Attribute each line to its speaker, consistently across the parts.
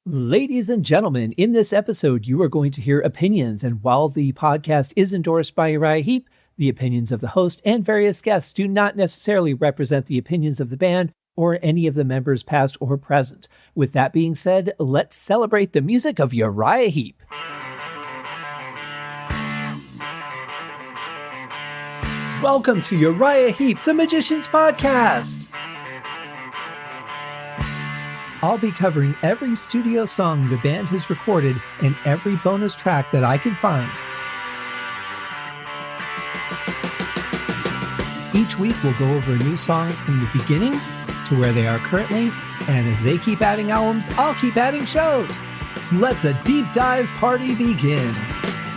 Speaker 1: Ladies and gentlemen, in this episode, you are going to hear opinions. And while the podcast is endorsed by Uriah Heep, the opinions of the host and various guests do not necessarily represent the opinions of the band or any of the members past or present. With that being said, let's celebrate the music of Uriah Heep. Welcome to Uriah Heep, the Magician's Podcast. I'll be covering every studio song the band has recorded and every bonus track that I can find. Each week we'll go over a new song from the beginning to where they are currently, and as they keep adding albums, I'll keep adding shows. Let the deep dive party begin.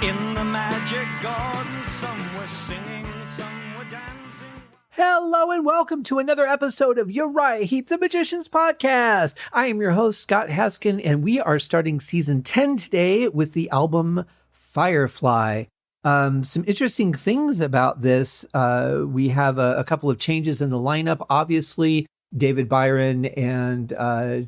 Speaker 2: In the magic garden, some were singing, some were dancing.
Speaker 1: Hello and welcome to another episode of Uriah Heep, the Magician's Podcast. I am your host, Scott Haskin, and we are starting season 10 today with the album Firefly. Some interesting things about this. We have a couple of changes in the lineup. Obviously, David Byron and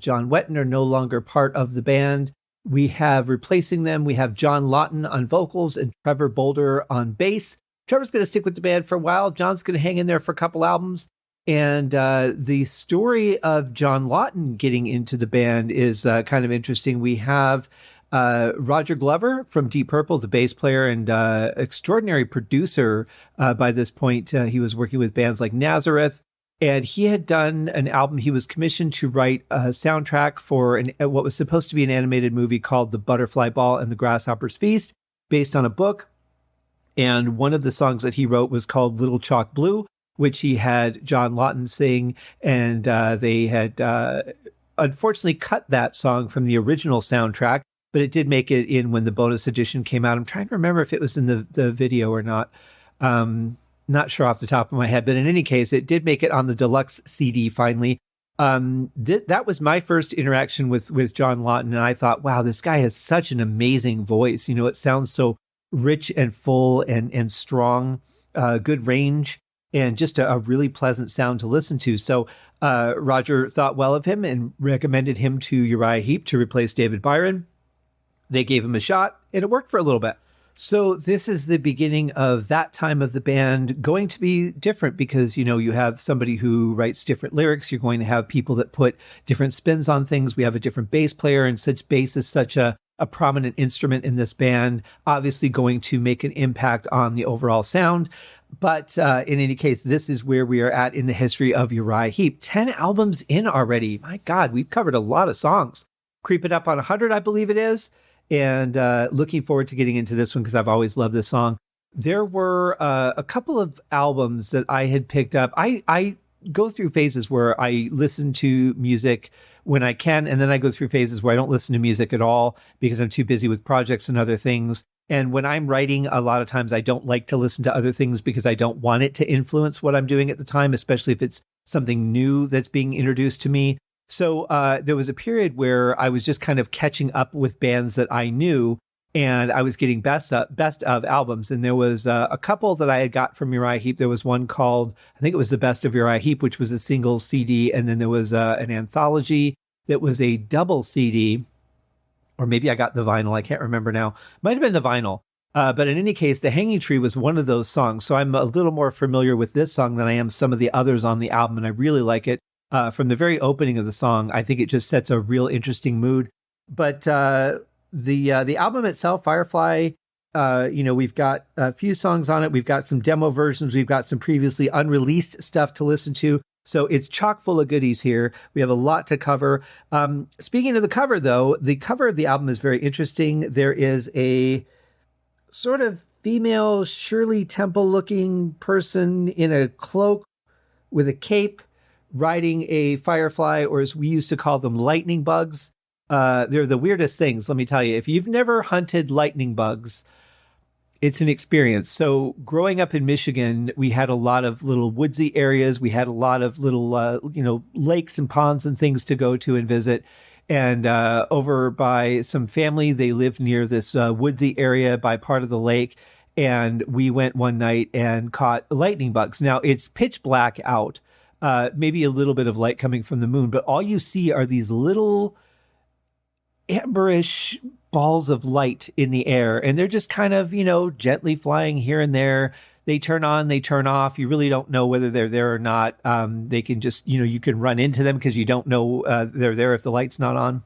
Speaker 1: John Wetton are no longer part of the band. We have replacing them. We have John Lawton on vocals and Trevor Boulder on bass. Trevor's going to stick with the band for a while. John's going to hang in there for a couple albums. And the story of John Lawton getting into the band is kind of interesting. We have Roger Glover from Deep Purple, the bass player and extraordinary producer. By this point, he was working with bands like Nazareth. And he had done an album. He was commissioned to write a soundtrack for what was supposed to be an animated movie called The Butterfly Ball and the Grasshopper's Feast, based on a book. And one of the songs that he wrote was called Little Chalk Blue, which he had John Lawton sing. And they had unfortunately cut that song from the original soundtrack, but it did make it in when the bonus edition came out. I'm trying to remember if it was in the video or not. Not sure off the top of my head, but in any case, it did make it on the deluxe CD finally. That was my first interaction with John Lawton, and I thought, wow, this guy has such an amazing voice. You know, it sounds so rich and full and strong, good range, and just a really pleasant sound to listen to. So Roger thought well of him and recommended him to Uriah Heep to replace David Byron. They gave him a shot, and it worked for a little bit. So this is the beginning of that time of the band going to be different because, you know, you have somebody who writes different lyrics. You're going to have people that put different spins on things. We have a different bass player, and since bass is such a prominent instrument in this band, obviously going to make an impact on the overall sound. But in any case, this is where we are at in the history of Uriah Heep. 10 albums in already. My God, we've covered a lot of songs. Creeping up on 100, I believe it is. And looking forward to getting into this one because I've always loved this song. There were a couple of albums that I had picked up. I go through phases where I listen to music when I can, and then I go through phases where I don't listen to music at all because I'm too busy with projects and other things. And when I'm writing, a lot of times I don't like to listen to other things because I don't want it to influence what I'm doing at the time, especially if it's something new that's being introduced to me. So there was a period where I was just kind of catching up with bands that I knew, and I was getting best of albums. And there was a couple that I had got from Uriah Heep. There was one called, I think it was The Best of Uriah Heep, which was a single CD. And then there was an anthology that was a double CD, or maybe I got the vinyl. I can't remember now. Might have been the vinyl. But in any case, The Hanging Tree was one of those songs. So I'm a little more familiar with this song than I am some of the others on the album. And I really like it. From the very opening of the song, I think it just sets a real interesting mood. But the album itself, Firefly, we've got a few songs on it. We've got some demo versions. We've got some previously unreleased stuff to listen to. So it's chock full of goodies here. We have a lot to cover. Speaking of the cover, though, the cover of the album is very interesting. There is a sort of female Shirley Temple-looking person in a cloak with a cape, riding a firefly, or as we used to call them, lightning bugs. They're the weirdest things, let me tell you. If you've never hunted lightning bugs, it's an experience. So growing up in Michigan, we had a lot of little woodsy areas. We had a lot of little, lakes and ponds and things to go to and visit. And over by some family, they lived near this woodsy area by part of the lake. And we went one night and caught lightning bugs. Now, it's pitch black out. Maybe a little bit of light coming from the moon, but all you see are these little amberish balls of light in the air, and they're just kind of, gently flying here and there. They turn on, they turn off. You really don't know whether they're there or not. They can just, you can run into them because you don't know they're there if the light's not on.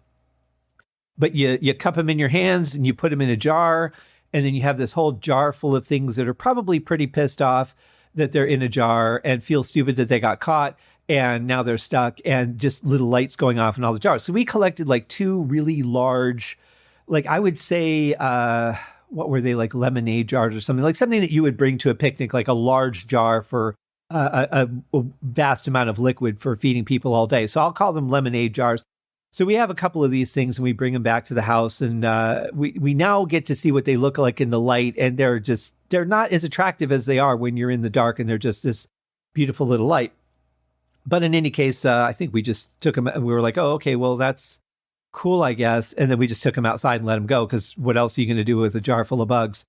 Speaker 1: But you cup them in your hands and you put them in a jar, and then you have this whole jar full of things that are probably pretty pissed off that they're in a jar and feel stupid that they got caught. And now they're stuck, and just little lights going off in all the jars. So we collected like 2 really large, like I would say, what were they, like lemonade jars or something, like something that you would bring to a picnic, like a large jar for a vast amount of liquid for feeding people all day. So I'll call them lemonade jars. So we have a couple of these things, and we bring them back to the house, and we now get to see what they look like in the light, and they're not as attractive as they are when you're in the dark, and they're just this beautiful little light. But in any case, I think we just took them, and we were like, oh, okay, well, that's cool, I guess. And then we just took them outside and let them go, because what else are you going to do with a jar full of bugs?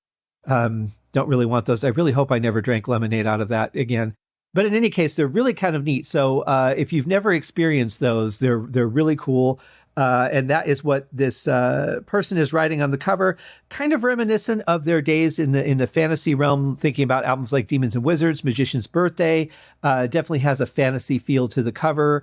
Speaker 1: Don't really want those. I really hope I never drank lemonade out of that again. But in any case, they're really kind of neat. So if you've never experienced those, they're really cool. And that is what this person is writing on the cover, kind of reminiscent of their days in the fantasy realm, thinking about albums like Demons and Wizards, Magician's Birthday. Definitely has a fantasy feel to the cover.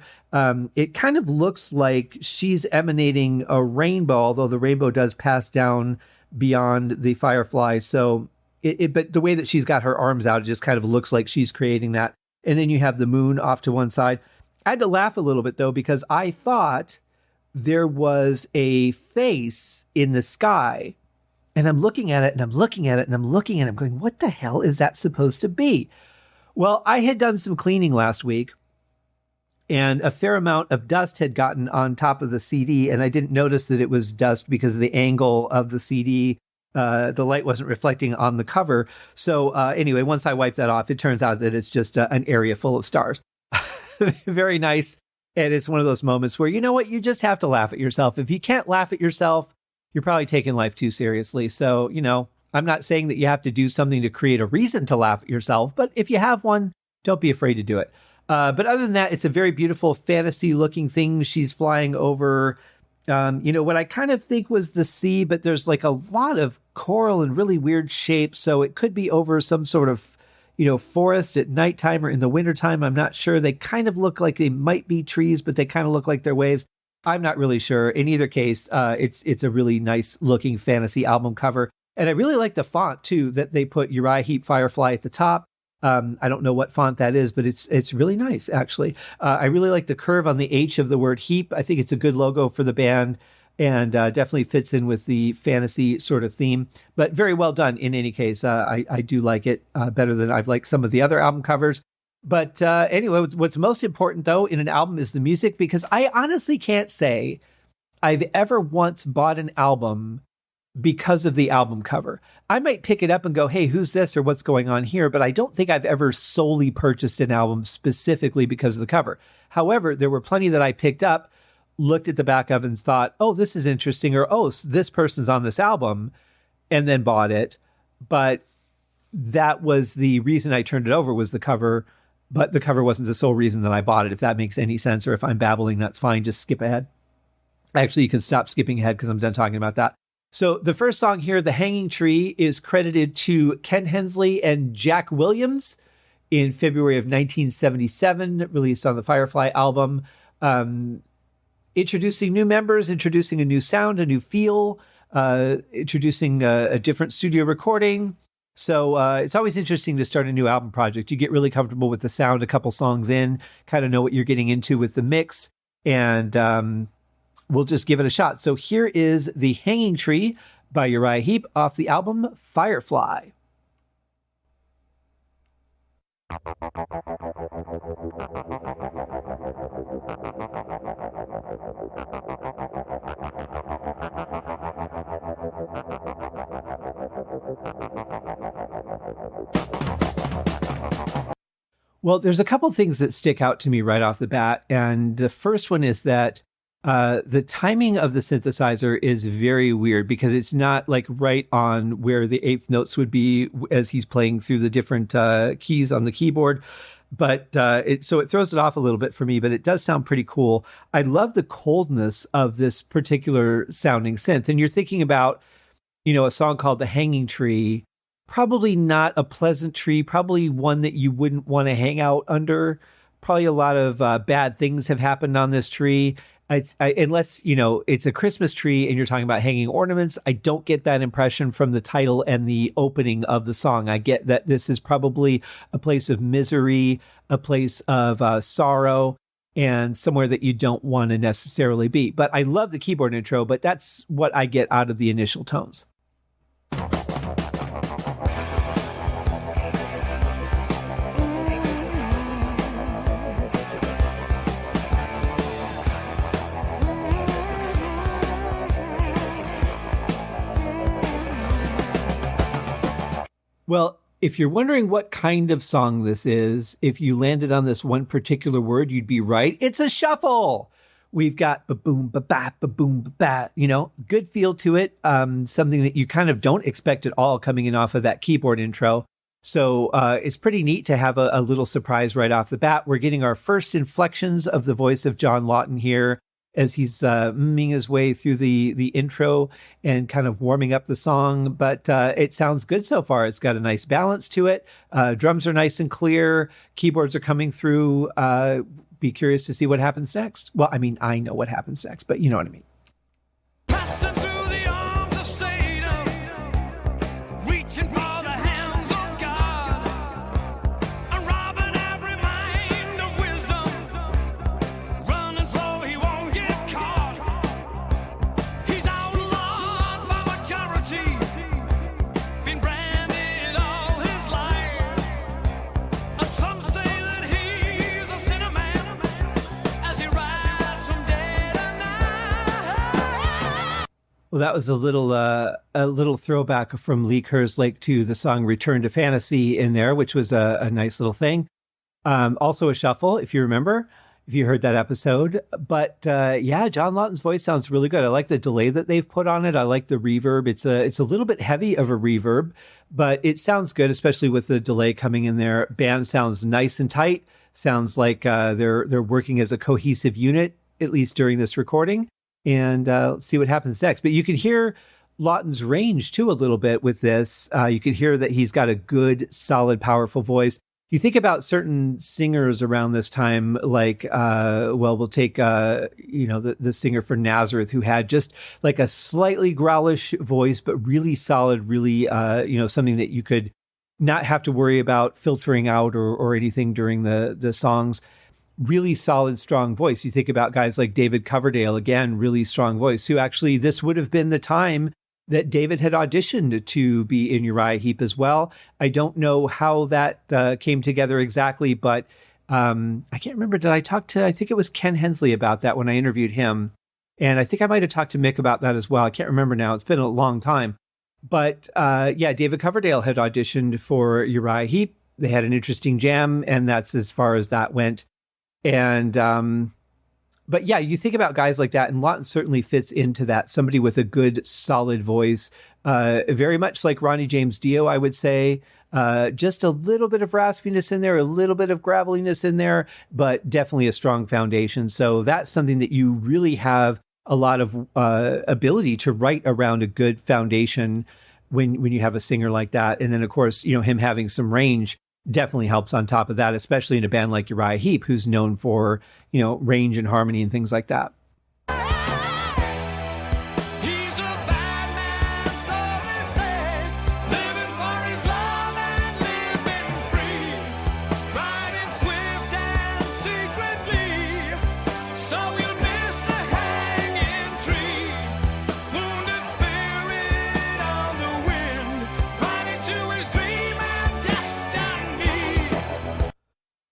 Speaker 1: It kind of looks like she's emanating a rainbow, although the rainbow does pass down beyond the firefly. So, but the way that she's got her arms out, it just kind of looks like she's creating that. And then you have the moon off to one side. I had to laugh a little bit, though, because I thought there was a face in the sky, and I'm looking at it, and I'm looking at it, and I'm looking at it, I'm going, what the hell is that supposed to be? Well, I had done some cleaning last week, and a fair amount of dust had gotten on top of the CD, and I didn't notice that it was dust because of the angle of the CD. The light wasn't reflecting on the cover. So anyway, once I wiped that off, it turns out that it's just an area full of stars. Very nice. And it's one of those moments where, you know what, you just have to laugh at yourself. If you can't laugh at yourself, you're probably taking life too seriously. So, I'm not saying that you have to do something to create a reason to laugh at yourself, but if you have one, don't be afraid to do it. But other than that, it's a very beautiful fantasy looking thing. She's flying over, what I kind of think was the sea, but there's like a lot of coral and really weird shapes. So it could be over some sort of forest at nighttime or in the wintertime. I'm not sure. They kind of look like they might be trees, but they kind of look like they're waves. I'm not really sure. In either case, it's a really nice looking fantasy album cover. And I really like the font too, that they put Uriah Heep Firefly at the top. I don't know what font that is, but it's really nice, actually. I really like the curve on the H of the word Heep. I think it's a good logo for the band, and definitely fits in with the fantasy sort of theme, but very well done in any case. I do like it better than I've liked some of the other album covers. But anyway, what's most important, though, in an album is the music, because I honestly can't say I've ever once bought an album because of the album cover. I might pick it up and go, hey, who's this or what's going on here? But I don't think I've ever solely purchased an album specifically because of the cover. However, there were plenty that I picked up, looked at the back of and thought, oh, this is interesting, or oh, this person's on this album, and then bought it. But that was the reason I turned it over, was the cover, but the cover wasn't the sole reason that I bought it. If that makes any sense, or if I'm babbling, that's fine. Just skip ahead. Actually, you can stop skipping ahead because I'm done talking about that. So the first song here, The Hanging Tree, is credited to Ken Hensley and Jack Williams in February of 1977, released on the Firefly album. Introducing new members, introducing a new sound, a new feel, introducing a different studio recording. So it's always interesting to start a new album project. You get really comfortable with the sound a couple songs in, kind of know what you're getting into with the mix, and we'll just give it a shot. So here is The Hanging Tree by Uriah Heep off the album Firefly. Well, there's a couple things that stick out to me right off the bat. And the first one is that the timing of the synthesizer is very weird, because it's not like right on where the eighth notes would be as he's playing through the different keys on the keyboard. but it throws it off a little bit for me, but it does sound pretty cool. I love the coldness of this particular sounding synth. And you're thinking about, a song called The Hanging Tree, probably not a pleasant tree, probably one that you wouldn't want to hang out under. Probably a lot of bad things have happened on this tree. Unless, it's a Christmas tree and you're talking about hanging ornaments, I don't get that impression from the title and the opening of the song. I get that this is probably a place of misery, a place of sorrow, and somewhere that you don't want to necessarily be. But I love the keyboard intro, but that's what I get out of the initial tones. Well, if you're wondering what kind of song this is, if you landed on this one particular word, you'd be right. It's a shuffle. We've got ba-boom, ba-bap, ba-boom, ba-bat, good feel to it. Something that you kind of don't expect at all coming in off of that keyboard intro. So it's pretty neat to have a little surprise right off the bat. We're getting our first inflections of the voice of John Lawton here as he's mumming his way through the intro and kind of warming up the song. But it sounds good so far. It's got a nice balance to it. Drums are nice and clear. Keyboards are coming through. Be curious to see what happens next. Well, I mean, I know what happens next, but you know what I mean.
Speaker 2: Passing through the arms of Satan, reaching for the hands of God, and robbing every mind of wisdom, running so he won't get caught. He's outlawed by majority, been branded all his life, and some say that he's a sinner man as he rises from day to night.
Speaker 1: Well, that was a little throwback from Lee Kerslake to the song Return to Fantasy in there, which was a nice little thing. Also a shuffle, if you remember, if you heard that episode. But John Lawton's voice sounds really good. I like the delay that they've put on it. I like the reverb. It's a little bit heavy of a reverb, but it sounds good, especially with the delay coming in there. Band sounds nice and tight. Sounds like they're working as a cohesive unit, at least during this recording. And let's see what happens next. But you can hear Lawton's range too a little bit with this. You can hear that he's got a good, solid, powerful voice. You think about certain singers around this time, like, we'll take, the singer for Nazareth, who had just like a slightly growlish voice, but really solid, really, something that you could not have to worry about filtering out or anything during the songs. Really solid, strong voice. You think about guys like David Coverdale, again, really strong voice, who actually, this would have been the time that David had auditioned to be in Uriah Heep as well. I don't know how that came together exactly, but I can't remember. Did I talk to, I think it was Ken Hensley about that when I interviewed him. And I think I might have talked to Mick about that as well. I can't remember now. It's been a long time. But David Coverdale had auditioned for Uriah Heep. They had an interesting jam, and that's as far as that went. And, but yeah, you think about guys like that, and Lawton certainly fits into that. Somebody with a good, solid voice, very much like Ronnie James Dio, I would say. Just a little bit of raspiness in there, a little bit of graveliness in there, but definitely a strong foundation. So that's something that you really have a lot of ability to write around a good foundation when you have a singer like that. And then, of course, him having some range definitely helps on top of that, especially in a band like Uriah Heep, who's known for, range and harmony and things like that.
Speaker 2: He's a bad man, so they say, living for his love and living free, riding swift and secretly, so you'll miss the hanging tree, wounded spirit on the wind, riding to his dream and destiny.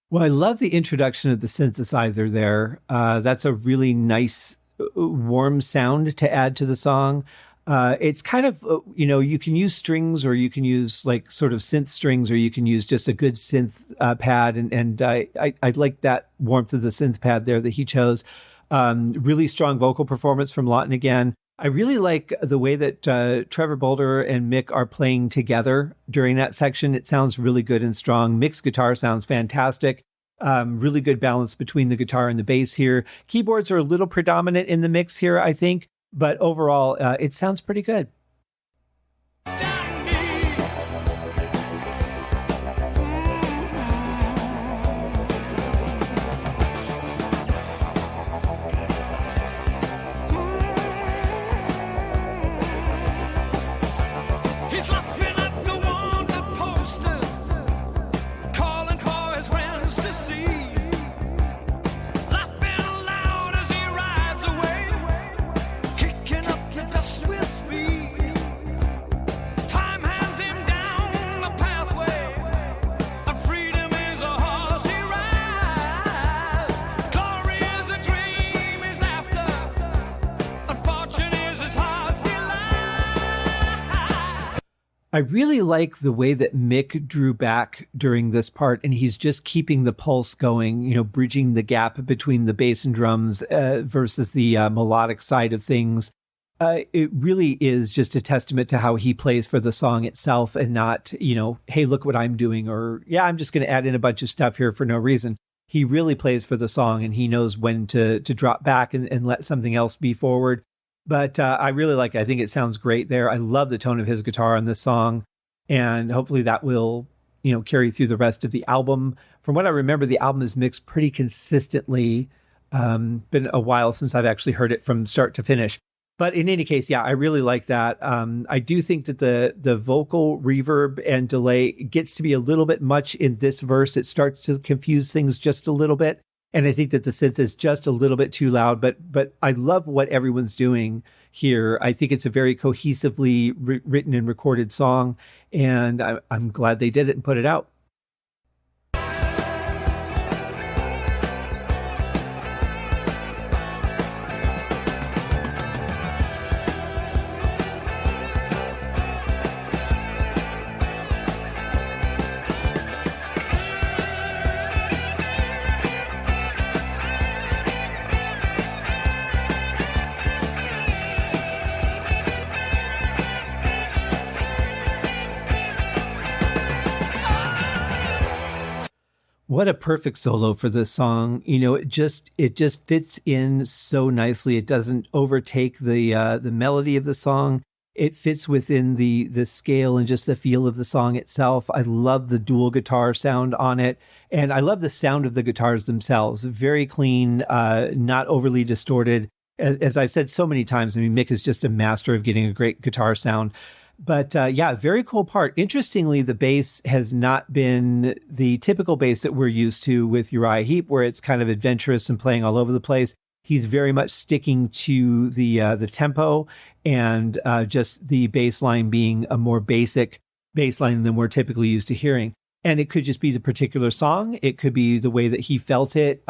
Speaker 1: Well, I love the introduction of the synthesizer there. That's a really nice, warm sound to add to the song. It's kind of, you can use strings, or you can use like sort of synth strings, or you can use just a good synth pad. And I like that warmth of the synth pad there that he chose. Really strong vocal performance from Lawton again. I really like the way that Trevor, Boulder, and Mick are playing together during that section. It sounds really good and strong. Mick's guitar sounds fantastic. Really good balance between the guitar and the bass here. Keyboards are a little predominant in the mix here, I think, but overall, it sounds pretty good. I really like the way that Mick drew back during this part, and he's just keeping the pulse going, you know, bridging the gap between the bass and drums versus the melodic side of things. It really is just a testament to how he plays for the song itself and not, you know, hey, look what I'm doing, or yeah, I'm just going to add in a bunch of stuff here for no reason. He really plays for the song, and he knows when to drop back and let something else be forward. But I really like it. I think it sounds great there. I love the tone of his guitar on this song, and hopefully that will, you know, carry through the rest of the album. From what I remember, the album is mixed pretty consistently. Been a while since I've actually heard it from start to finish. But in any case, yeah, I really like that. I do think that the vocal reverb and delay gets to be a little bit much in this verse. It starts to confuse things just a little bit. And I think that the synth is just a little bit too loud, but I love what everyone's doing here. I think it's a very cohesively written and recorded song, and I'm glad they did it and put it out. What a perfect solo for this song. You know, it just fits in so nicely. It doesn't overtake the melody of the song. It fits within the scale and just the feel of the song itself. I love the dual guitar sound on it. And I love the sound of the guitars themselves. Very clean, not overly distorted. As I've said so many times, I mean, Mick is just a master of getting a great guitar sound. But yeah, very cool part. Interestingly, the bass has not been the typical bass that we're used to with Uriah Heep, where it's kind of adventurous and playing all over the place. He's very much sticking to the tempo and just the bass line being a more basic bass line than we're typically used to hearing. And it could just be the particular song. It could be the way that he felt it.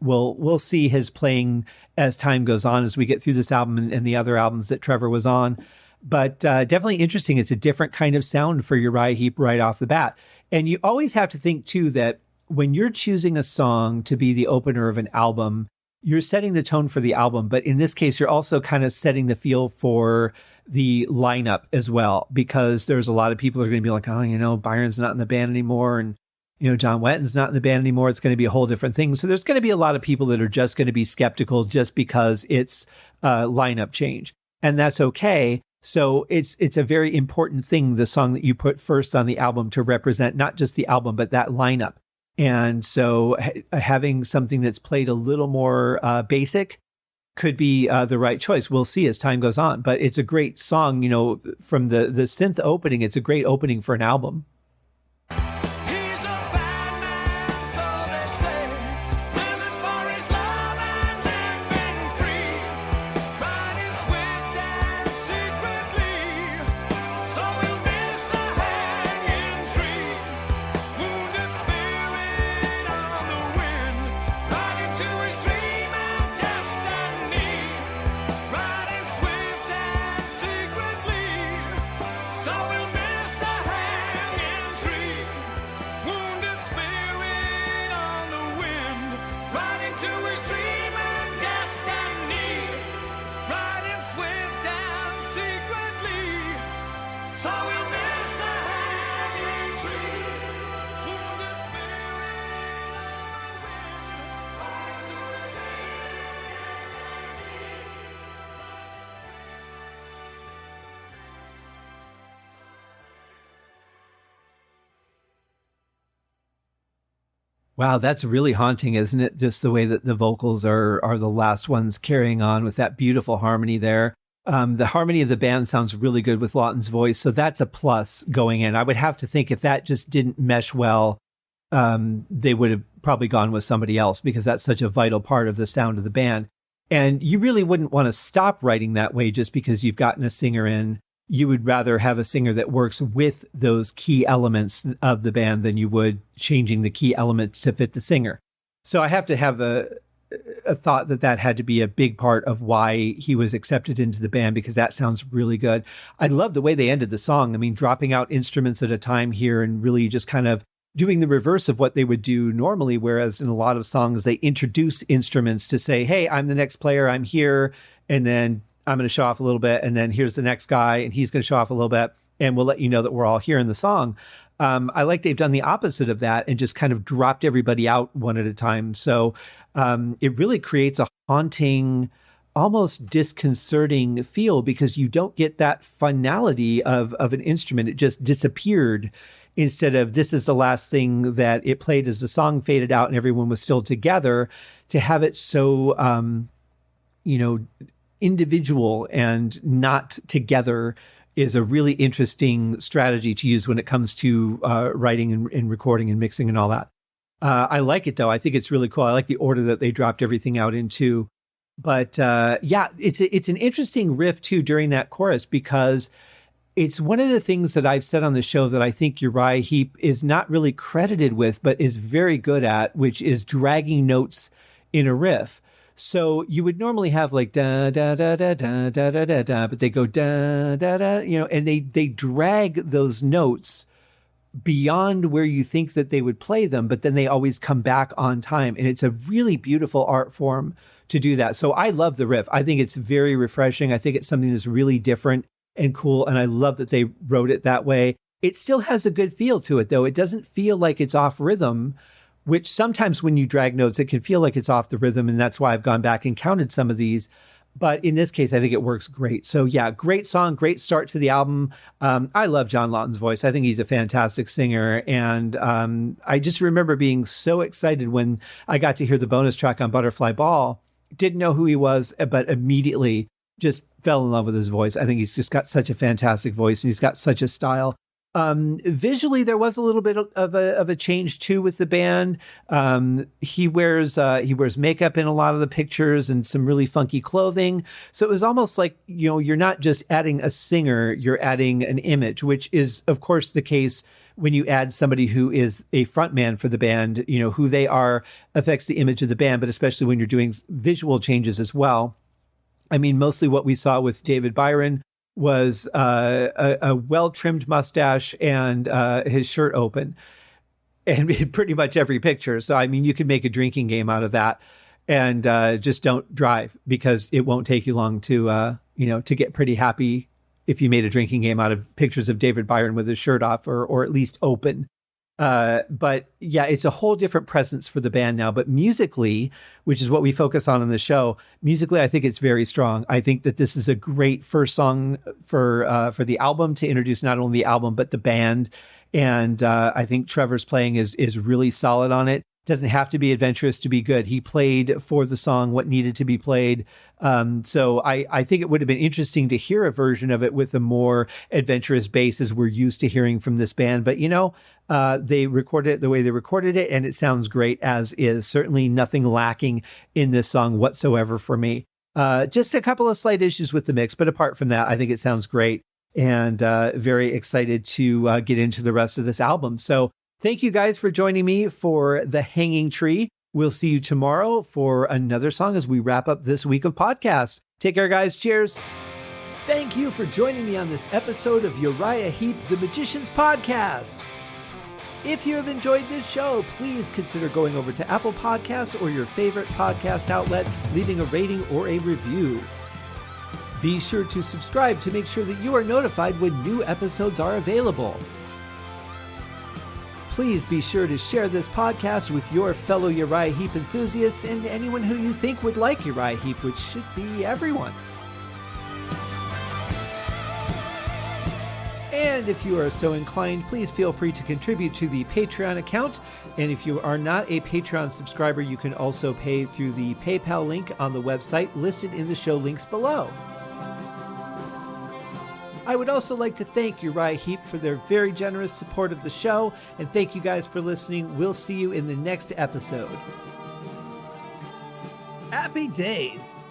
Speaker 1: We'll see his playing as time goes on, as we get through this album and the other albums that Trevor was on. But definitely interesting. It's a different kind of sound for Uriah Heep right off the bat. And you always have to think, too, that when you're choosing a song to be the opener of an album, you're setting the tone for the album. But in this case, you're also kind of setting the feel for the lineup as well, because there's a lot of people who are going to be like, oh, you know, Byron's not in the band anymore. And, you know, John Wetton's not in the band anymore. It's going to be a whole different thing. So there's going to be a lot of people that are just going to be skeptical just because it's a lineup change. And that's okay. So it's a very important thing, the song that you put first on the album, to represent not just the album, but that lineup. And so having something that's played a little more basic could be the right choice. We'll see as time goes on. But it's a great song, you know, from the synth opening. It's a great opening for an album. Wow, that's really haunting, isn't it? Just the way that the vocals are the last ones carrying on with that beautiful harmony there. The harmony of the band sounds really good with Lawton's voice, so that's a plus going in. I would have to think if that just didn't mesh well, they would have probably gone with somebody else because that's such a vital part of the sound of the band. And you really wouldn't want to stop writing that way just because you've gotten a singer in. You would rather have a singer that works with those key elements of the band than you would changing the key elements to fit the singer. So I have to have a thought that had to be a big part of why he was accepted into the band, because that sounds really good. I love the way they ended the song. I mean, dropping out instruments at a time here and really just kind of doing the reverse of what they would do normally, whereas in a lot of songs, they introduce instruments to say, hey, I'm the next player, I'm here, and then I'm going to show off a little bit, and then here's the next guy, and he's going to show off a little bit, and we'll let you know that we're all here in the song. I like they've done the opposite of that and just kind of dropped everybody out one at a time. So it really creates a haunting, almost disconcerting feel because you don't get that finality of an instrument. It just disappeared instead of this is the last thing that it played as the song faded out and everyone was still together. To have it so, individual and not together is a really interesting strategy to use when it comes to writing and recording and mixing and all that. I like it, though. I think it's really cool. I like the order that they dropped everything out into. But it's an interesting riff, too, during that chorus, because it's one of the things that I've said on the show that I think Uriah Heep is not really credited with, but is very good at, which is dragging notes in a riff. So you would normally have like da da da da da da da da da, but they go da da da, and they drag those notes beyond where you think that they would play them, but then they always come back on time. And it's a really beautiful art form to do that. So I love the riff. I think it's very refreshing. I think it's something that's really different and cool. And I love that they wrote it that way. It still has a good feel to it, though. It doesn't feel like it's off rhythm, which sometimes when you drag notes, it can feel like it's off the rhythm. And that's why I've gone back and counted some of these. But in this case, I think it works great. So yeah, great song, great start to the album. I love John Lawton's voice. I think he's a fantastic singer. And I just remember being so excited when I got to hear the bonus track on Butterfly Ball. Didn't know who he was, but immediately just fell in love with his voice. I think he's just got such a fantastic voice and he's got such a style. Visually, there was a little bit of a change too with the band. He wears makeup in a lot of the pictures and some really funky clothing. So it was almost like, you're not just adding a singer, you're adding an image, which is of course the case when you add somebody who is a frontman for the band. Who they are affects the image of the band, but especially when you're doing visual changes as well. I mean, mostly what we saw with David Byron was a well-trimmed mustache and his shirt open, and in pretty much every picture. So, I mean, you could make a drinking game out of that, and just don't drive because it won't take you long to get pretty happy if you made a drinking game out of pictures of David Byron with his shirt off or at least open. But yeah, it's a whole different presence for the band now. But musically, which is what we focus on in the show, musically, I think it's very strong. I think that this is a great first song for the album to introduce not only the album but the band. And I think Trevor's playing is really solid on it. Doesn't have to be adventurous to be good. He played for the song what needed to be played. So I think it would have been interesting to hear a version of it with a more adventurous bass as we're used to hearing from this band. But, they recorded it the way they recorded it, and it sounds great as is. Certainly nothing lacking in this song whatsoever for me. Just a couple of slight issues with the mix, but apart from that, I think it sounds great and very excited to get into the rest of this album. So thank you guys for joining me for The Hanging Tree. We'll see you tomorrow for another song as we wrap up this week of podcasts. Take care, guys. Cheers. Thank you for joining me on this episode of Uriah Heep, The Magician's Podcast. If you have enjoyed this show, please consider going over to Apple Podcasts or your favorite podcast outlet, leaving a rating or a review. Be sure to subscribe to make sure that you are notified when new episodes are available. Please be sure to share this podcast with your fellow Uriah Heep enthusiasts and anyone who you think would like Uriah Heep, which should be everyone. And if you are so inclined, please feel free to contribute to the Patreon account. And if you are not a Patreon subscriber, you can also pay through the PayPal link on the website listed in the show links below. I would also like to thank Uriah Heep for their very generous support of the show, and thank you guys for listening. We'll see you in the next episode. Happy days!